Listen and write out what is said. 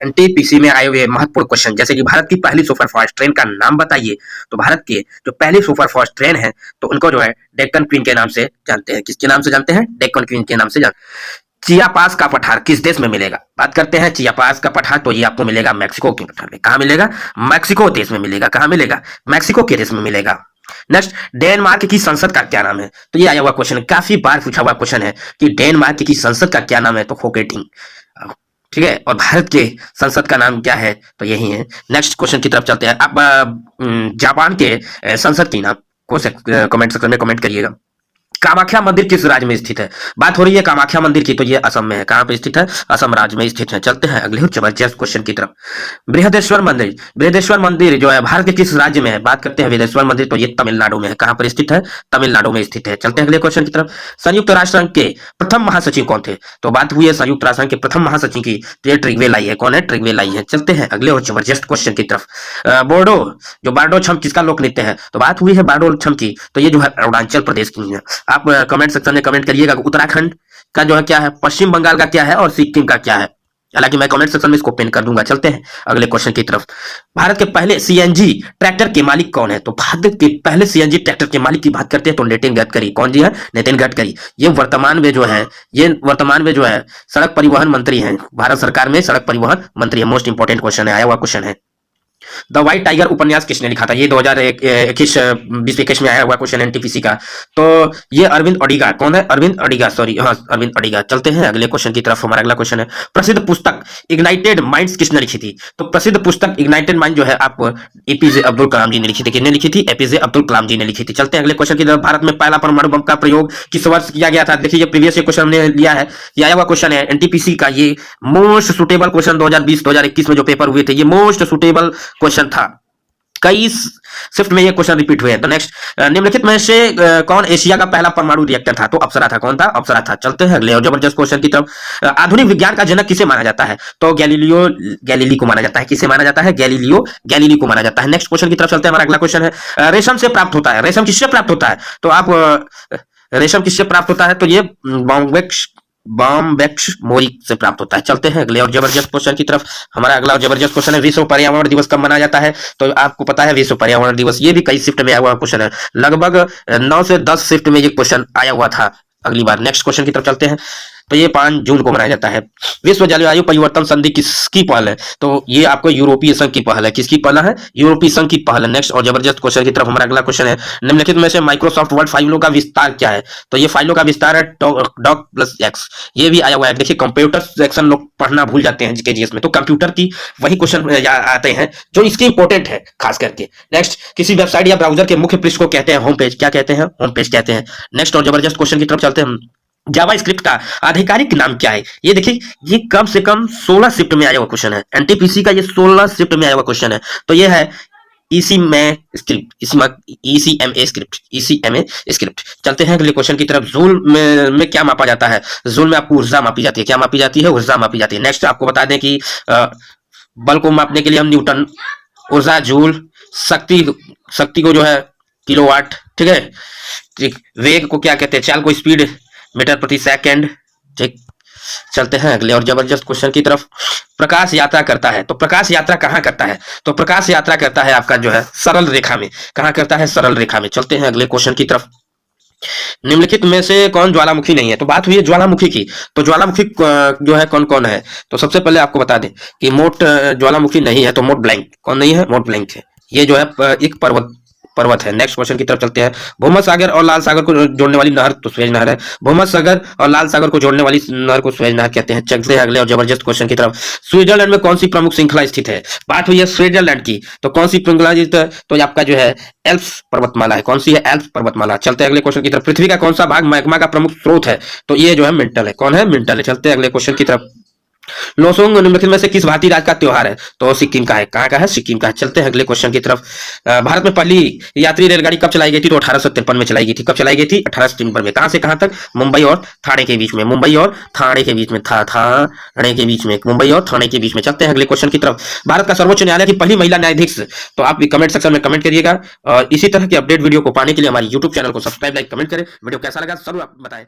NTPC में आए हुए महत्वपूर्ण क्वेश्चन, जैसे कि भारत की पहली सुपरफास्ट ट्रेन का नाम बताइए। तो भारत के जो पहली सुपरफास्ट ट्रेन है तो उनको जो है डेक्कन क्वीन के नाम से जानते हैं। किसके नाम से जानते हैं? डेक्कन क्वीन के नाम से जानते हैं। चियापास का पठार किस देश में मिलेगा? बात करते हैं चियापास का पठार, तो ये आपको मिलेगा मैक्सिको के पठार में। कहां मिलेगा? मैक्सिको देश में मिलेगा। कहां मिलेगा? मैक्सिको के देश में मिलेगा। नेक्स्ट, डेनमार्क की संसद का क्या नाम है? तो ये आया हुआ क्वेश्चन है, काफी बार पूछा हुआ क्वेश्चन है कि डेनमार्क की संसद का क्या नाम है? तो फोकेटिंग। ठीक है, और भारत के संसद का नाम क्या है? तो यही है। नेक्स्ट क्वेश्चन की तरफ चलते हैं। आप जापान के संसद की नाम को कमेंट सेक्शन में कमेंट करिएगा। कामाख्या मंदिर किस राज्य में स्थित है? बात हो रही है कामाख्या मंदिर की, तो ये असम में है। कहां पे स्थित है? असम राज्य में स्थित है। चलते हैं अगले जबरदस्त क्वेश्चन की तरफ। बृहदेश्वर मंदिर, बृहदेश्वर मंदिर जो है भारत के किस राज्य में है? बात करते हैं बृहदेश्वर मंदिर, तो ये तमिलनाडु में है। कहां पर स्थित है? तमिलनाडु में स्थित है। चलते हैं अगले क्वेश्चन की तरफ। संयुक्त राष्ट्र संघ के प्रथम महासचिव कौन थे? तो बात हुई है संयुक्त राष्ट्र संघ के प्रथम महासचिव की, तो ये ट्रिग्वे लाई है। कौन है? ट्रिग्वे लाई है। चलते हैं अगले और जबरदस्त क्वेश्चन की तरफ। बोर्डो, जो बारडो छम किसका लोक नृत्य है? तो बात हुई है बारडो छम की, तो ये जो है अरुणाचल प्रदेश की है। आप कमेंट सेक्शन में कमेंट करिएगा उत्तराखंड का जो है क्या है, पश्चिम बंगाल का क्या है और सिक्किम का क्या है। हालांकि मैं कमेंट सेक्शन में इसको पिन कर दूंगा। चलते हैं अगले क्वेश्चन की तरफ। भारत के पहले सीएनजी ट्रैक्टर के मालिक कौन है? तो भारत के पहले सीएनजी ट्रैक्टर के मालिक की बात करते हैं तो नितिन गडकरी। कौन जी है? नितिन गडकरी। ये वर्तमान में जो है सड़क परिवहन मंत्री हैं। भारत सरकार में सड़क परिवहन मंत्री है। मोस्ट इंपोर्टेंट क्वेश्चन है, आया हुआ क्वेश्चन है। द व्हाइट टाइगर उपन्यास किसने लिखा था? ये 2021 में आया हुआ क्वेश्चन एनटीपीसी का। तो ये अरविंद अडिगा। कौन है? अरविंद अडिगा, सॉरी, हाँ, अरविंद अडिगा। चलते हैं अगले क्वेश्चन की तरफ। हमारा अगला क्वेश्चन है, प्रसिद्ध पुस्तक इग्नाइटेड माइंड्स किसने लिखी थी? तो प्रसिद्ध पुस्तक इग्नाइटेड माइंड जो है आप एपीजे अब्दुल कलाम जी ने लिखी थी। किसने लिखी थी? एपीजे अब्दुल कलाम जी ने लिखी थी। चलते हैं अगले क्वेश्चन की तरफ। भारत में पहला परमाणु बम का प्रयोग किस वर्ष किया गया था? देखिए, ये प्रीवियस क्वेश्चन हमने लिया है, ये आया हुआ क्वेश्चन है एनटीपीसी का। ये मोस्ट सुटेबल क्वेश्चन 2020-2021 में जो पेपर हुए थे, ये मोस्ट सुटेबल क्वेश्चन था। कई शिफ्ट में ये क्वेश्चन रिपीट हुए हैं। तो नेक्स्ट, निम्नलिखित में से कौन एशिया का पहला परमाणु रिएक्टर था? तो अप्सरा था। कौन था? अप्सरा था। चलते हैं अगले और जबरदस्त क्वेश्चन की तरफ। आधुनिक विज्ञान का जनक किसे माना जाता है? तो गैलीली को माना जाता है। किसे माना जाता है? गैलीली को माना जाता है। नेक्स्ट क्वेश्चन की तरफ चलते हैं। हमारा अगला क्वेश्चन है, रेशम से प्राप्त होता है। रेशम किससे प्राप्त होता है? तो आप रेशम किससे प्राप्त होता है? तो ये बॉम्बेक्स मोरी से प्राप्त होता है। चलते हैं अगले और जबरदस्त क्वेश्चन की तरफ। हमारा अगला और जबरदस्त क्वेश्चन है, विश्व पर्यावरण दिवस कब मनाया जाता है? तो आपको पता है विश्व पर्यावरण दिवस, ये भी कई शिफ्ट में आया हुआ क्वेश्चन है। लगभग 9 से 10 शिफ्ट में ये क्वेश्चन आया हुआ था अगली बार। नेक्स्ट क्वेश्चन की तरफ चलते हैं। तो ये 5 जून को मनाया जाता है। विश्व जलवायु परिवर्तन संधि किसकी पहल है? तो ये आपको यूरोपीय संघ की पहल है। किसकी पहल है? यूरोपीय संघ की पहल है। नेक्स्ट और जबरदस्त क्वेश्चन की तरफ। हमारा अगला क्वेश्चन है, निम्नलिखित में से माइक्रोसॉफ्ट वर्ड फाइलों का विस्तार क्या है? तो ये फाइलों का विस्तार है doc+x। ये भी आया हुआ है। देखिए, कंप्यूटर सेक्शन लोग पढ़ना भूल जाते हैं जीकेजीएस में, तो कंप्यूटर की वही क्वेश्चन आते हैं जो इसके इंपॉर्टेंट है खास करके। नेक्स्ट, किसी वेबसाइट या ब्राउजर के मुख्य पृष्ठ को कहते हैं होम पेज। क्या कहते हैं? होम पेज कहते हैं। नेक्स्ट और जबरदस्त क्वेश्चन की तरफ चलते हैं। जावास्क्रिप्ट का आधिकारिक नाम क्या है? ये देखिए, ये कम से कम 16 शिफ्ट में आया हुआ क्वेश्चन है। एनटीपीसी का ये 16 शिफ्ट में आया हुआ क्वेश्चन है। तो ये है ईसीएमए स्क्रिप्ट। चलते हैं अगले क्वेश्चन की तरफ। जूल में क्या मापा जाता है? जूल में आपको ऊर्जा मापी जाती है। क्या मापी जाती है? ऊर्जा मापी जाती है। नेक्स्ट आपको बता दें कि बल को मापने के लिए हम न्यूटन, ऊर्जा जूल, शक्ति को जो है किलोवाट, ठीक है, ठीक। वेग को क्या कहते हैं? चाल को स्पीड, मीटर प्रति सेकंड, ठीक। चलते हैं अगले और जबरदस्त क्वेश्चन की तरफ। प्रकाश यात्रा करता है, तो प्रकाश यात्रा कहां करता है? तो प्रकाश यात्रा करता है आपका जो है सरल रेखा में। कहां करता है? सरल रेखा में। चलते हैं अगले क्वेश्चन की तरफ। निम्नलिखित में से कौन ज्वालामुखी नहीं है? तो बात हुई है ज्वालामुखी की, तो ज्वालामुखी जो है कौन कौन है? तो सबसे पहले आपको बता दें कि मोट ज्वालामुखी नहीं है, तो मोट ब्लैंक। कौन नहीं है? मोट ब्लैंक है। ये जो है एक पर्वत है। नेक्स्ट क्वेश्चन की तरफ चलते हैं। भूमध्य सागर और लाल सागर को जोड़ने वाली नहर तो सुएज नहर है। भूमध्य सागर और लाल सागर को जोड़ने वाली नहर को सुएज नहर कहते हैं। चलते हैं अगले और जबरदस्त क्वेश्चन की तरफ। स्विट्जरलैंड में कौन सी प्रमुख श्रृंखला स्थित है? बात हुई है स्विट्जरलैंड की, तो कौन सी श्रृंखला स्थित है? तो आपका जो है एल्प्स पर्वतमाला है। कौन सी है? एल्प्स पर्वतमाला। चलते हैं अगले क्वेश्चन की तरफ। पृथ्वी का कौन सा भाग मैग्मा का प्रमुख स्रोत है? तो ये जो है मेंटल है। कौन है? मेंटल है। चलते हैं अगले क्वेश्चन की तरफ। लोसोंग निम्नलिखित में से किस भारतीय राज्य का त्योहार है? तो सिक्किम का है। कहां का है? सिक्किम का है। चलते हैं अगले क्वेश्चन की तरफ। भारत में पहली यात्री रेलगाड़ी कब चलाई गई थी? तो 1853 में चलाई गई थी। कब चलाई गई थी? 1853 में। कहां से कहां तक? मुंबई और थाने के बीच में। मुंबई और थाने के बीच में थाने के बीच में। मुंबई और थाने के बीच में। चलते हैं अगले क्वेश्चन की तरफ। भारत का सर्वोच्च न्यायालय की पहली महिला न्यायाधीश, तो आप कमेंट सेक्शन में कमेंट करिएगा और इसी तरह की अपडेट वीडियो को पाने के लिए हमारे यूट्यूब चैनल को सब्सक्राइब, लाइक, कमेंट करें। वीडियो कैसा लगा जरूर आप बताएं।